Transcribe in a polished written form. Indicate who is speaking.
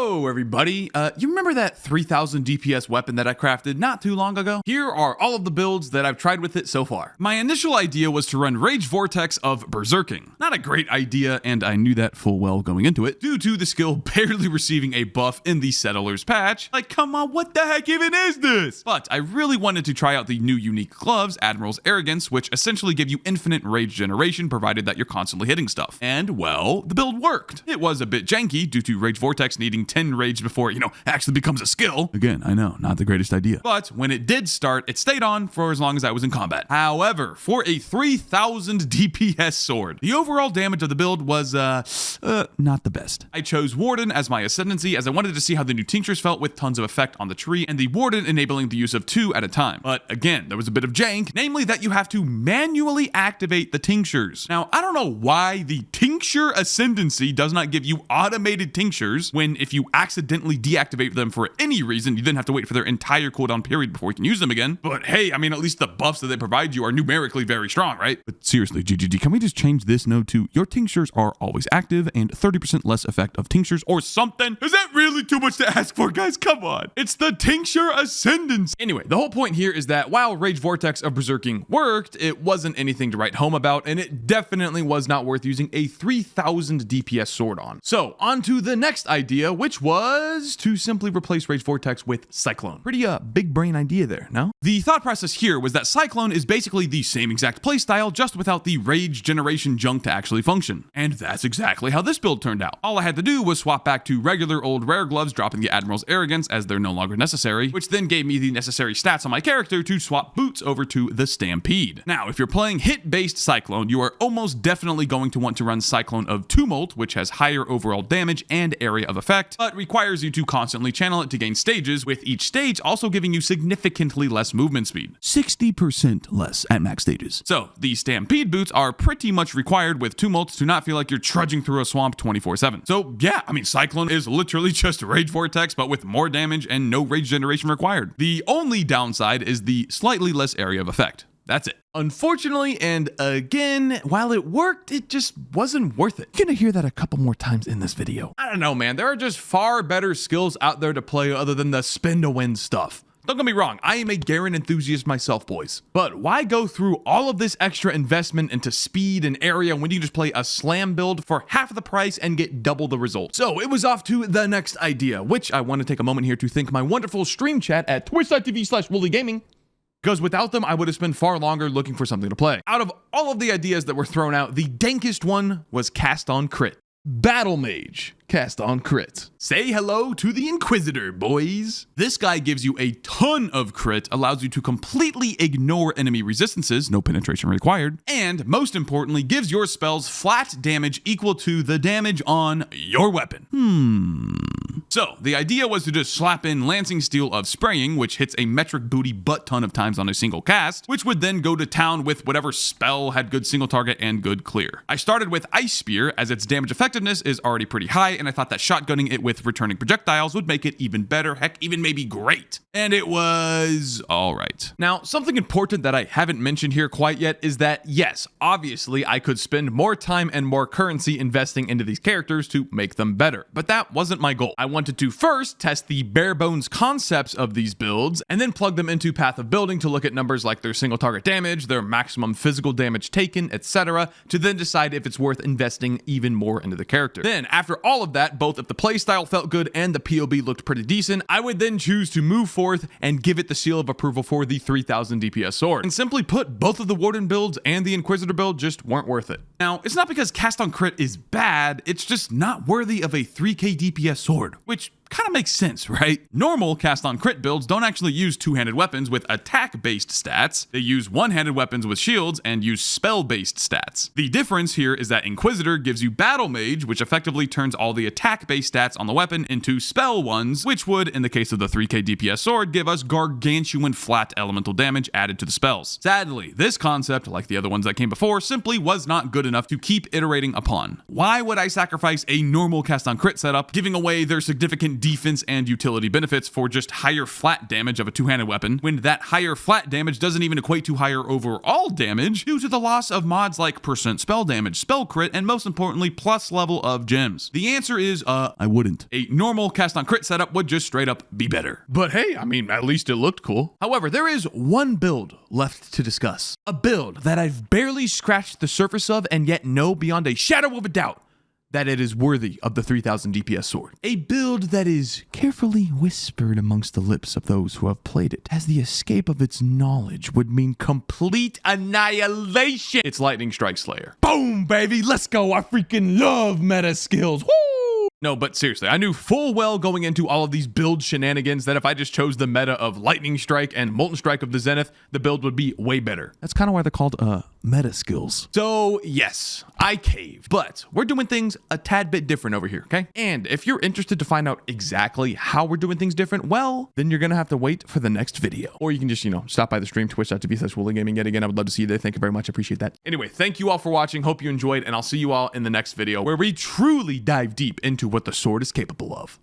Speaker 1: Hello, everybody. You remember that 3000 DPS weapon that I crafted not too long ago? Here are all of the builds that I've tried with it so far. My initial idea was to run Rage Vortex of Berserking. Not a great idea, and I knew that full well going into it, due to the skill barely receiving a buff in the Settlers patch. Like, come on, what the heck even is this? But I really wanted to try out the new unique gloves, Admiral's Arrogance, which essentially give you infinite rage generation provided that you're constantly hitting stuff. And, well, the build worked. It was a bit janky due to Rage Vortex needing 10 rage before, actually becomes a skill. Again, I know, not the greatest idea. But when it did start, it stayed on for as long as I was in combat. However, for a 3000 DPS sword, the overall damage of the build was, not the best. I chose Warden as my ascendancy as I wanted to see how the new tinctures felt with tons of effect on the tree, and the Warden enabling the use of 2 at a time. But again, there was a bit of jank, namely that you have to manually activate the tinctures. Now, I don't know why the tincture ascendancy does not give you automated tinctures when if you accidentally deactivate them for any reason, you then have to wait for their entire cooldown period before you can use them again. But hey, I mean, at least the buffs that they provide you are numerically very strong, right? But seriously, GGG, can we just change this node to your tinctures are always active and 30% less effect of tinctures or something? Is that really too much to ask for, guys? Come on. It's the tincture ascendance. Anyway, the whole point here is that while Rage Vortex of Berserking worked, it wasn't anything to write home about, and it definitely was not worth using a 3000 DPS sword on. So on to the next idea, which was to simply replace Rage Vortex with Cyclone. Pretty big brain idea there, no? The thought process here was that Cyclone is basically the same exact playstyle, just without the rage generation junk to actually function. And that's exactly how this build turned out. All I had to do was swap back to regular old rare gloves, dropping the Admiral's Arrogance as they're no longer necessary, which then gave me the necessary stats on my character to swap boots over to the Stampede. Now, if you're playing hit-based Cyclone, you are almost definitely going to want to run Cyclone of Tumult, which has higher overall damage and area of effect, but requires you to constantly channel it to gain stages, with each stage also giving you significantly less movement speed. 60% less at max stages. So, the Stampede boots are pretty much required with Tumult to not feel like you're trudging through a swamp 24/7. So yeah, I mean, Cyclone is literally just Rage Vortex, but with more damage and no rage generation required. The only downside is the slightly less area of effect. That's it. Unfortunately, and again, while it worked, it just wasn't worth it. You're gonna hear that a couple more times in this video. I don't know, man. There are just far better skills out there to play other than the spin to win stuff. Don't get me wrong, I am a Garen enthusiast myself, boys. But why go through all of this extra investment into speed and area when you can just play a slam build for half the price and get double the results? So it was off to the next idea, which I want to take a moment here to thank my wonderful stream chat at twitch.tv/Woolie Gaming. Because without them, I would have spent far longer looking for something to play. Out of all of the ideas that were thrown out, the dankest one was Cast on Crit. Battle Mage. Cast on Crit. Say hello to the Inquisitor, boys. This guy gives you a ton of crit, allows you to completely ignore enemy resistances, no penetration required, and most importantly, gives your spells flat damage equal to the damage on your weapon. So, the idea was to just slap in Lancing Steel of Spraying, which hits a metric booty butt ton of times on a single cast, which would then go to town with whatever spell had good single target and good clear. I started with Ice Spear, as its damage effectiveness is already pretty high, and I thought that shotgunning it with returning projectiles would make it even better, heck, even maybe great. And it was alright. Now, something important that I haven't mentioned here quite yet is that, yes, obviously I could spend more time and more currency investing into these characters to make them better, but that wasn't my goal. I wanted to first test the bare bones concepts of these builds, and then plug them into Path of Building to look at numbers like their single target damage, their maximum physical damage taken, etc., to then decide if it's worth investing even more into the character. Then, after all of that, both if the playstyle felt good and the PoB looked pretty decent, I would then choose to move forth and give it the seal of approval for the 3000 DPS sword. And simply put, both of the Warden builds and the Inquisitor build just weren't worth it. Now, it's not because Cast on Crit is bad, it's just not worthy of a 3k DPS sword, which kind of makes sense, right? Normal Cast on Crit builds don't actually use two-handed weapons with attack-based stats. They use one-handed weapons with shields and use spell-based stats. The difference here is that Inquisitor gives you Battle Mage, which effectively turns all the attack-based stats on the weapon into spell ones, which would, in the case of the 3k DPS sword, give us gargantuan flat elemental damage added to the spells. Sadly, this concept, like the other ones that came before, simply was not good enough to keep iterating upon. Why would I sacrifice a normal Cast on Crit setup, giving away their significant defense defense and utility benefits for just higher flat damage of a two-handed weapon, when that higher flat damage doesn't even equate to higher overall damage due to the loss of mods like percent spell damage, spell crit, and most importantly, plus level of gems? The answer is, I wouldn't. A normal cast on crit setup would just straight up be better. But hey, I mean, at least it looked cool. However, there is one build left to discuss. A build that I've barely scratched the surface of and yet know beyond a shadow of a doubt that it is worthy of the 3000 DPS sword. A build that is carefully whispered amongst the lips of those who have played it, as the escape of its knowledge would mean complete annihilation. It's Lightning Strike Slayer. Boom, baby, let's go. I freaking love meta skills. Woo! No, but seriously, I knew full well going into all of these build shenanigans that if I just chose the meta of Lightning Strike and Molten Strike of the Zenith, the build would be way better. That's kind of why they're called meta skills. So yes, I caved, but we're doing things a tad bit different over here, okay? And if you're interested to find out exactly how we're doing things different, well, then you're gonna have to wait for the next video. Or you can just, stop by the stream, twitch.tv/Woolie Gaming. Yet again, I would love to see you there. Thank you very much. I appreciate that. Anyway, thank you all for watching. Hope you enjoyed, and I'll see you all in the next video where we truly dive deep into what the sword is capable of.